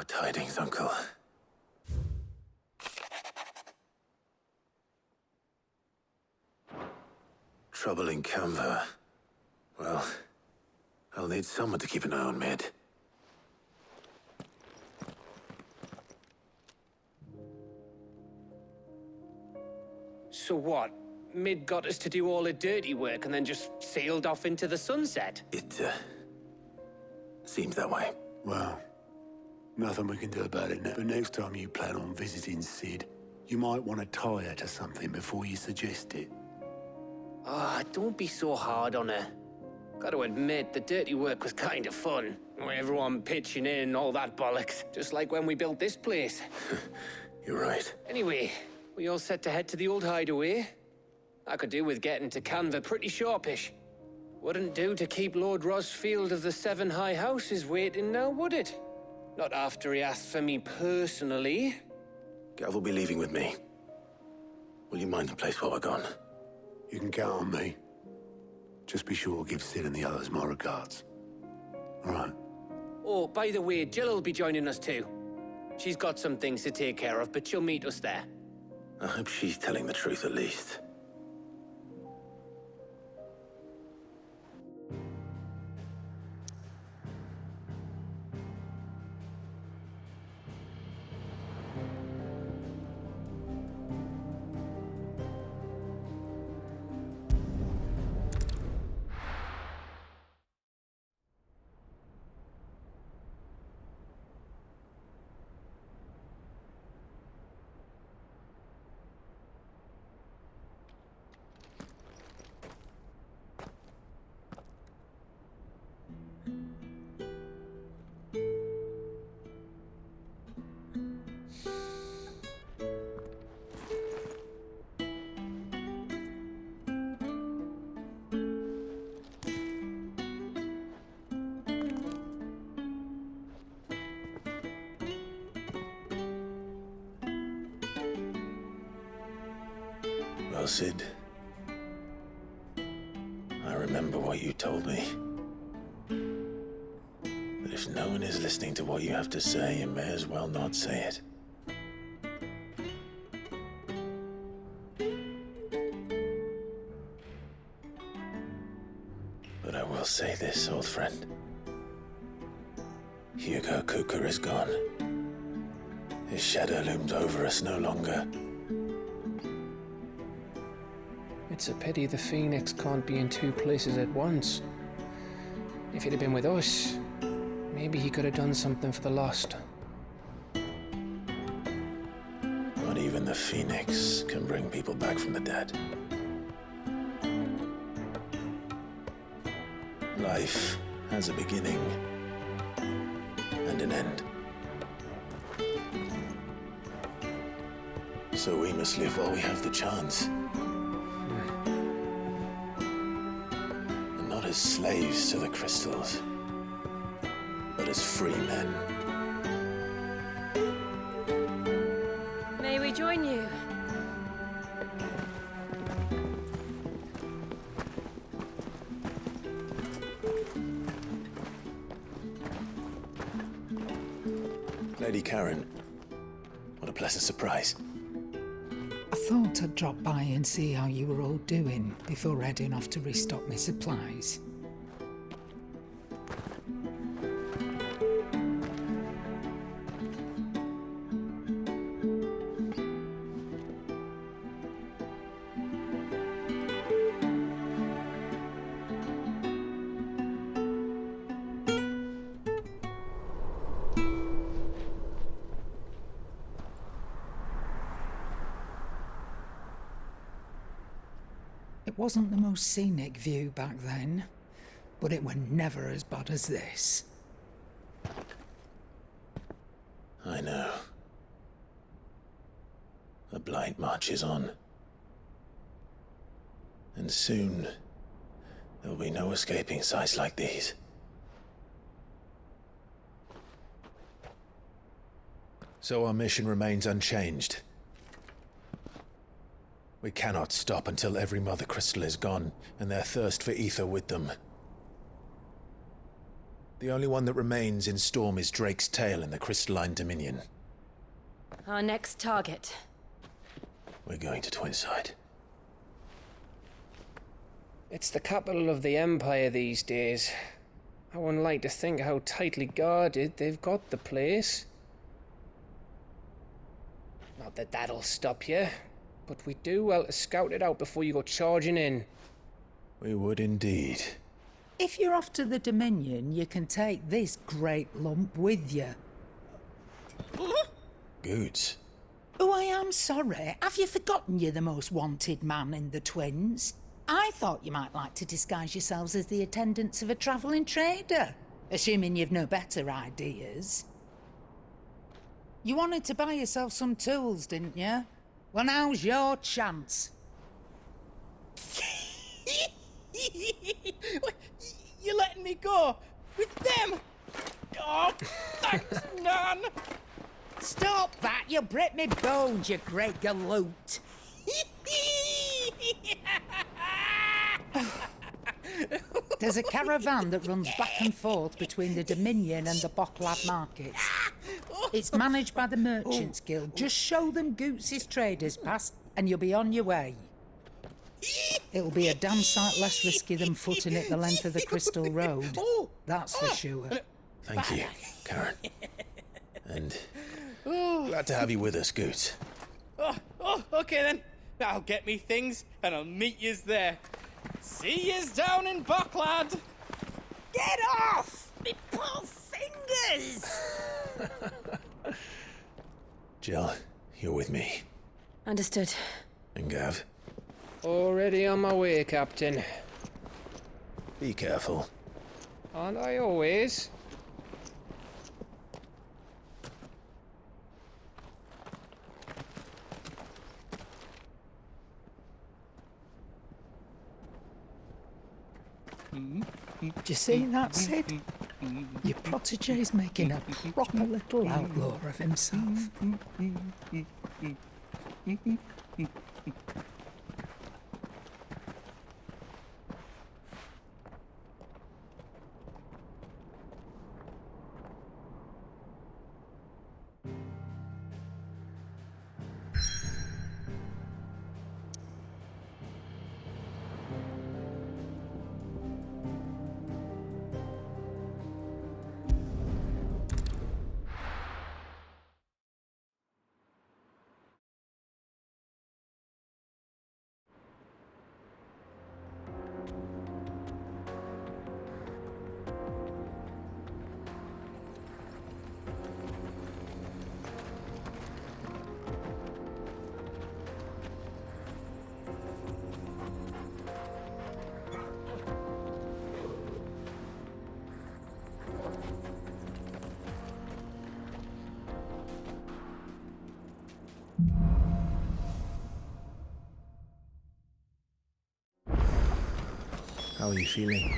What tidings, Uncle? Trouble in Canva. Well, I'll need someone to keep an eye on Mid. So what? Mid got us to do all the dirty work and then just sailed off into the sunset? It, seems that way. Well, nothing we can do about it now. But next time you plan on visiting Sid, you might want to tie her to something before you suggest it. Ah, don't be so hard on her. Gotta admit, the dirty work was kind of fun. Everyone pitching in, all that bollocks. Just like when we built this place. You're right. Anyway, we all set to head to the old hideaway. I could do with getting to Canva pretty sharpish. Wouldn't do to keep Lord Rosfield of the Seven High Houses waiting now, would it? Not after he asked for me personally. Gav will be leaving with me. Will you mind the place while we're gone? You can count on me. Just be sure to give Sid and the others my regards. All right. Oh, by the way, Jill will be joining us too. She's got some things to take care of, but she'll meet us there. I hope she's telling the truth at least. Well, Sid, I remember what you told me. That if no one is listening to what you have to say, you may as well not say it. But I will say this, old friend. Hugo Cooker is gone. His shadow looms over us no longer. It's a pity the Phoenix can't be in two places at once. If he'd have been with us, maybe he could have done something for the lost. Not even the Phoenix can bring people back from the dead. Life has a beginning and an end. So we must live while we have the chance. Not as slaves to the crystals, but as free men. May we join you? Lady Karen, what a pleasant surprise. I thought I'd drop by and see how you were all doing before heading off to restock my supplies. It wasn't the most scenic view back then, but it were never as bad as this. I know. The Blight marches on. And soon, there'll be no escaping sights like these. So our mission remains unchanged. We cannot stop until every Mother Crystal is gone, and their thirst for ether with them. The only one that remains in Storm is Drake's Tail in the Crystalline Dominion. Our next target. We're going to Twinside. It's the capital of the Empire these days. I wouldn't like to think how tightly guarded they've got the place. Not that that'll stop you, but we do well to scout it out before you go charging in. We would indeed. If you're off to the Dominion, you can take this great lump with you. Goods. Oh, I am sorry. Have you forgotten you're the most wanted man in the Twins? I thought you might like to disguise yourselves as the attendants of a travelling trader, assuming you've no better ideas. You wanted to buy yourself some tools, didn't you? Well, now's your chance. You're letting me go with them? Oh, thanks, Nan. Stop that! You'll break me bones, you great galoot. There's a caravan that runs back and forth between the Dominion and the Bocklad markets. It's managed by the Merchants Guild. Just show them Goots' traders pass and you'll be on your way. It'll be a damn sight less risky than footing it the length of the Crystal Road. That's for sure. Thank you, Karen. And glad to have you with us, Goots. Okay then. I'll get me things and I'll meet yous there. See yous down in Bocklad. Get off! Me poor fingers! Jill, you're with me. Understood. And Gav, Already on my way, Captain. be careful. Aren't I always? Do you see that, Sid? Your protege's making a proper little outlaw of himself. How are you feeling?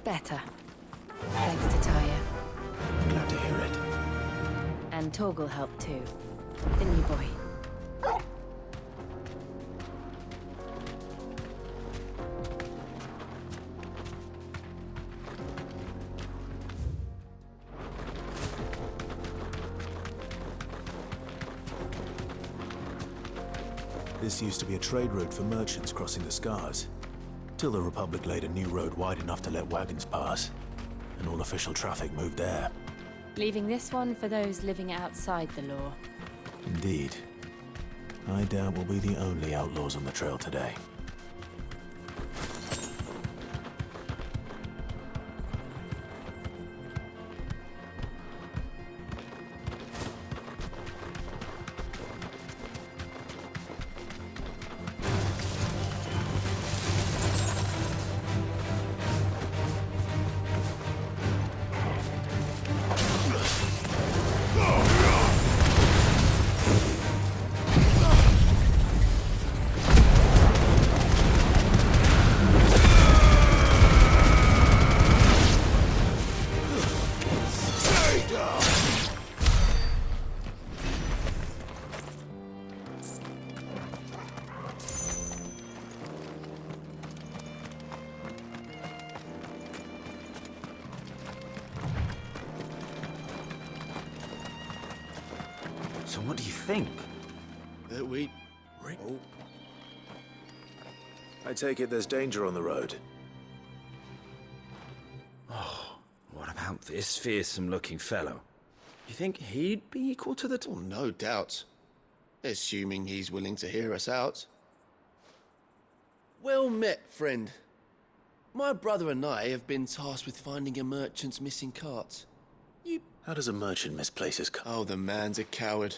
Better. Thanks to Taya. I'm glad to hear it. And Torgal helped too. Didn't you, boy? This used to be a trade route for merchants crossing the Scars. Till the Republic laid a new road wide enough to let wagons pass. And all official traffic moved there. Leaving this one for those living outside the law. Indeed. I doubt we'll be the only outlaws on the trail today. So what do you think? That we... Oh. I take it there's danger on the road. What about this fearsome-looking fellow? You think he'd be equal to the... Oh, no doubt. Assuming he's willing to hear us out. Well met, friend. My brother and I have been tasked with finding a merchant's missing cart. How does a merchant misplace his car? Oh, the man's a coward.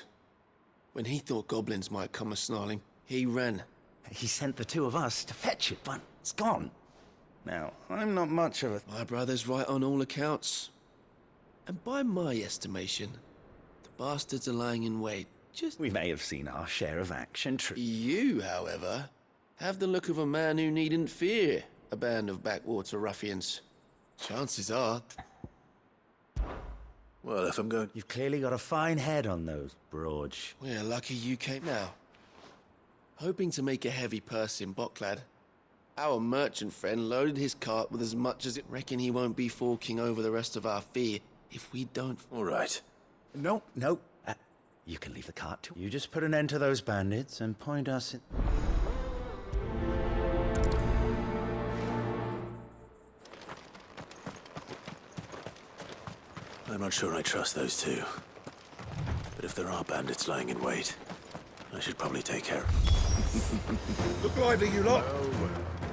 When he thought goblins might come a-snarling, he ran. He sent the two of us to fetch it, but it's gone. Now, I'm not much of a... My brother's right on all accounts. And by my estimation, the bastards are lying in wait. We may have seen our share of action, You, however, have the look of a man who needn't fear a band of backwater ruffians. Chances are... Well, if I'm going... You've clearly got a fine head on those broads. We're lucky you came now. Hoping to make a heavy purse in Bocklad, our merchant friend loaded his cart with as much as it. Reckon he won't be forking over the rest of our fee if we don't... All right. No. You can leave the cart too. You just put an end to those bandits and point us in... I'm not sure I trust those two. But if there are bandits lying in wait, I should probably take care of them. Look lively, you lot.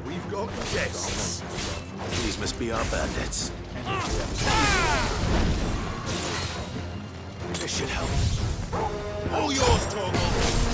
We've got guests. These must be our bandits. This should help. All yours, Torgal.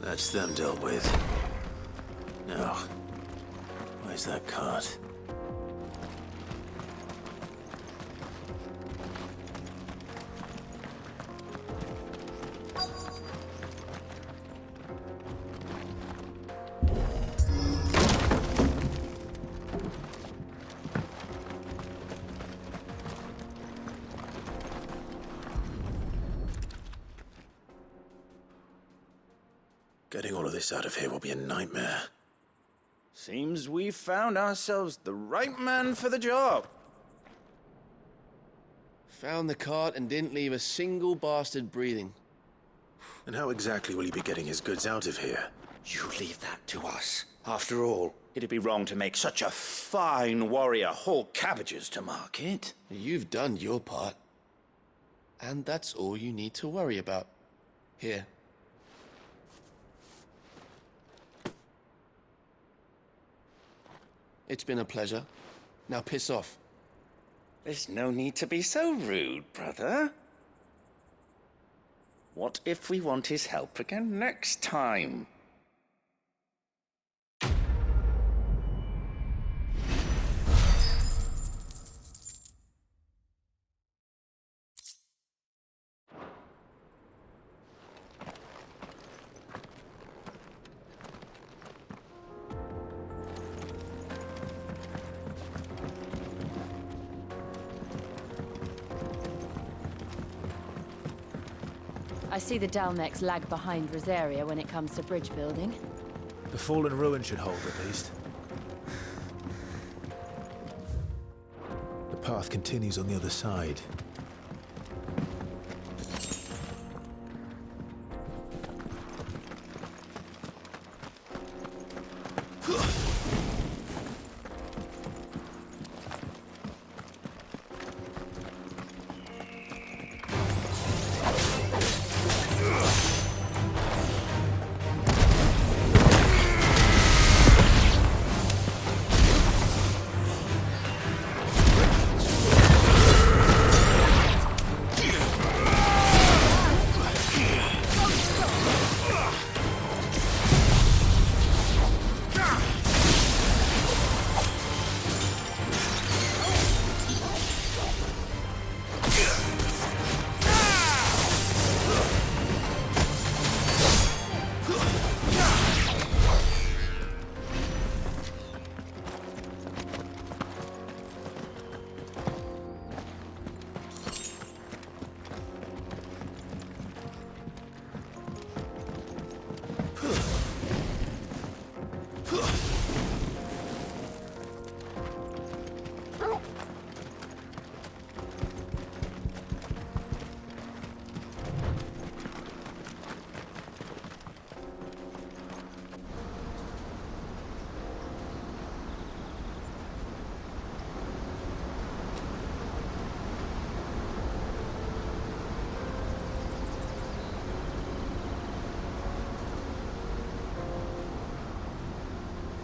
That's them dealt with. Now, where's that cart? Getting all of this out of here will be a nightmare. Seems we've found ourselves the right man for the job. Found the cart and didn't leave a single bastard breathing. And how exactly will he be getting his goods out of here? You leave that to us. After all, it'd be wrong to make such a fine warrior haul cabbages to market. You've done your part. And that's all you need to worry about. Here. It's been a pleasure. Now piss off. There's no need to be so rude, brother. What if we want his help again next time? I see the Dalnecs lag behind Rosaria when it comes to bridge building. The fallen ruin should hold, at least. The path continues on the other side.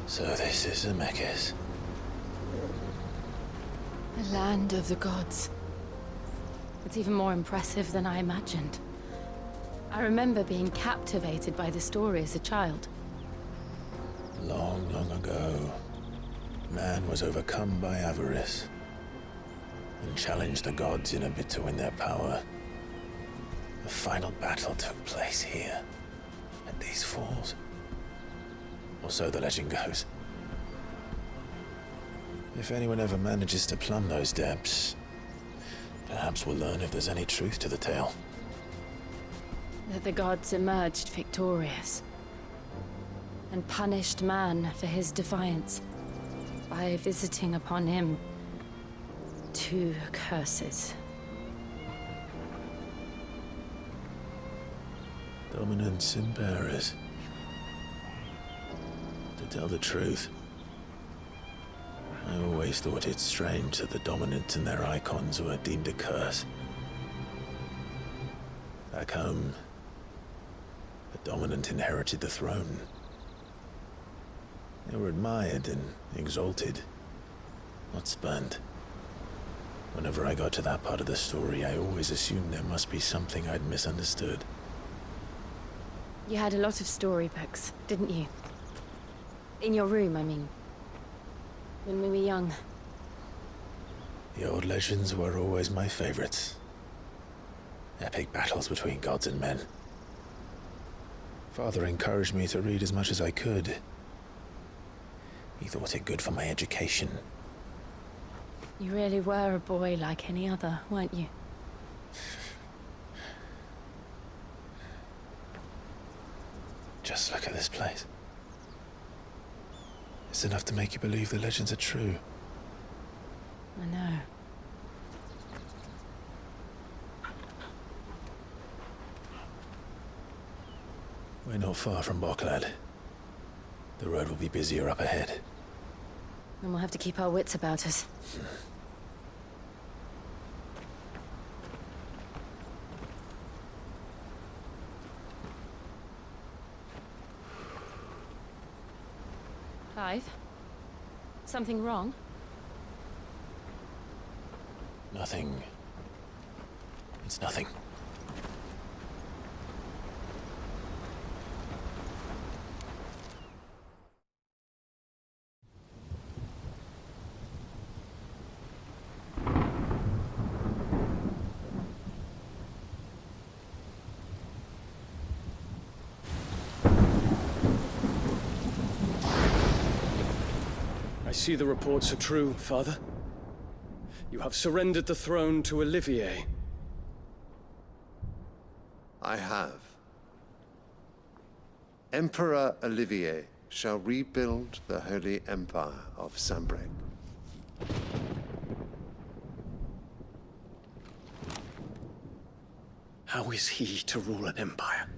So this is Eikons. The land of the gods. It's even more impressive than I imagined. I remember being captivated by the story as a child. Long, long ago, man was overcome by avarice and challenged the gods in a bid to win their power. The final battle took place here, at these falls. Or so the legend goes. If anyone ever manages to plumb those depths, perhaps we'll learn if there's any truth to the tale. That the gods emerged victorious and punished man for his defiance by visiting upon him 2 curses. Dominants and bearers. To tell the truth, I always thought it strange that the dominants and their Eikons were deemed a curse. Back home, the dominant inherited the throne. They were admired and exalted, not spurned. Whenever I got to that part of the story, I always assumed there must be something I'd misunderstood. You had a lot of storybooks, didn't you? In your room, I mean. When we were young. The old legends were always my favorites. Epic battles between gods and men. Father encouraged me to read as much as I could. He thought it good for my education. You really were a boy like any other, weren't you? Just look at this place. It's enough to make you believe the legends are true. I know. We're not far from Boklad. The road will be busier up ahead. And we'll have to keep our wits about us. Clive? Something wrong? Nothing. It's nothing. I see the reports are true, Father. You have surrendered the throne to Olivier. I have. Emperor Olivier shall rebuild the Holy Empire of Sambrec. How is he to rule an empire?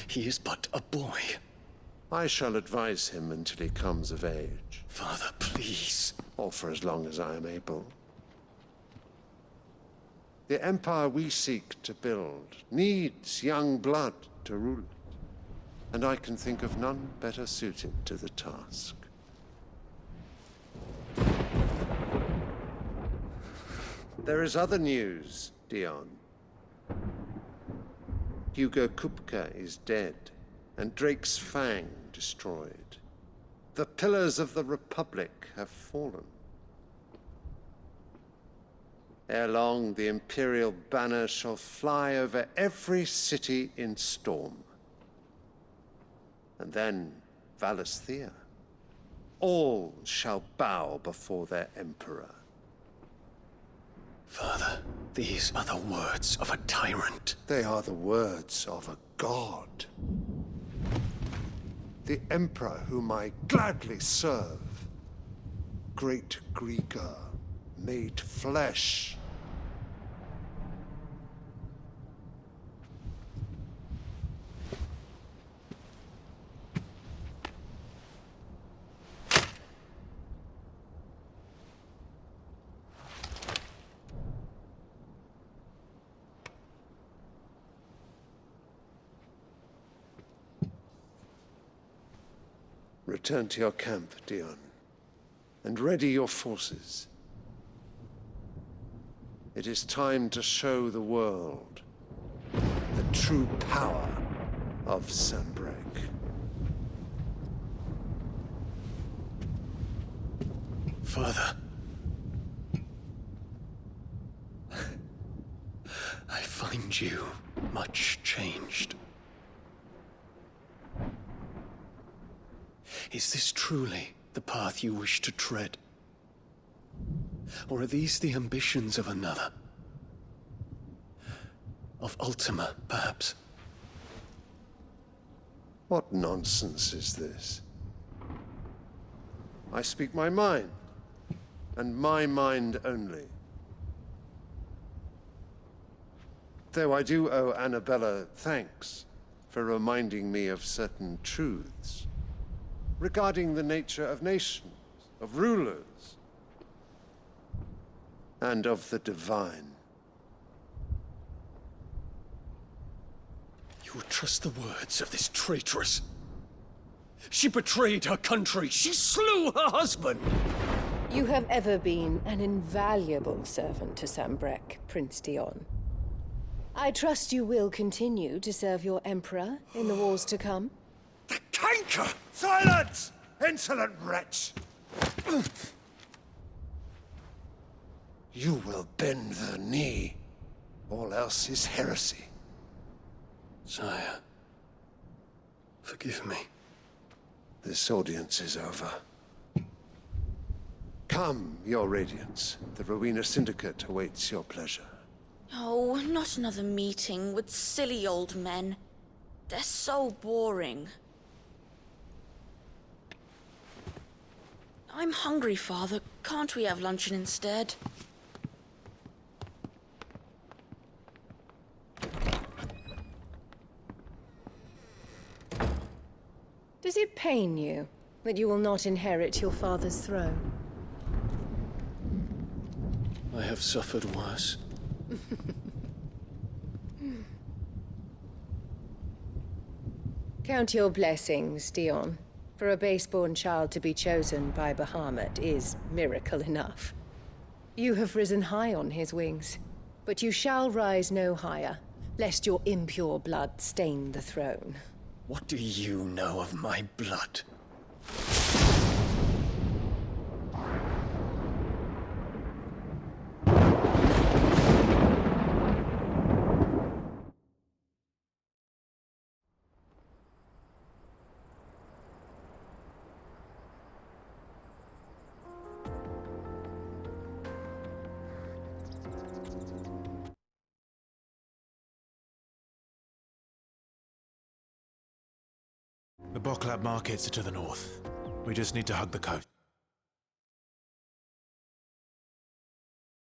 He is but a boy. I shall advise him until he comes of age. Father, please. Or for as long as I am able. The empire we seek to build needs young blood to rule it, and I can think of none better suited to the task. There is other news, Dion. Hugo Kupka is dead, and Drake's Fang destroyed. The pillars of the Republic have fallen. Ere long, the Imperial banner shall fly over every city in Storm. And then Valisthea. All shall bow before their Emperor. Father, these are the words of a tyrant. They are the words of a god. The Emperor whom I gladly serve. Great Greeker, made flesh. Return to your camp, Dion, and ready your forces. It is time to show the world the true power of Sambrec. Father. I find you much changed. Is this truly the path you wish to tread? Or are these the ambitions of another? Of Ultima, perhaps? What nonsense is this? I speak my mind, and my mind only. Though I do owe Annabella thanks for reminding me of certain truths regarding the nature of nations, of rulers, and of the divine. You would trust the words of this traitress? She betrayed her country. She slew her husband. You have ever been an invaluable servant to Sambrec, Prince Dion. I trust you will continue to serve your Emperor in the wars to come. The canker! Silence! Insolent wretch! You will bend the knee. All else is heresy. Sire, forgive me. This audience is over. Come, your Radiance. The Rowena Syndicate awaits your pleasure. Oh, not another meeting with silly old men. They're so boring. I'm hungry, Father. Can't we have luncheon instead? Does it pain you that you will not inherit your father's throne? I have suffered worse. Count your blessings, Dion. For a base-born child to be chosen by Bahamut is miracle enough. You have risen high on his wings, but you shall rise no higher, lest your impure blood stain the throne. What do you know of my blood? The Bocklab markets are to the north. We just need to hug the coast.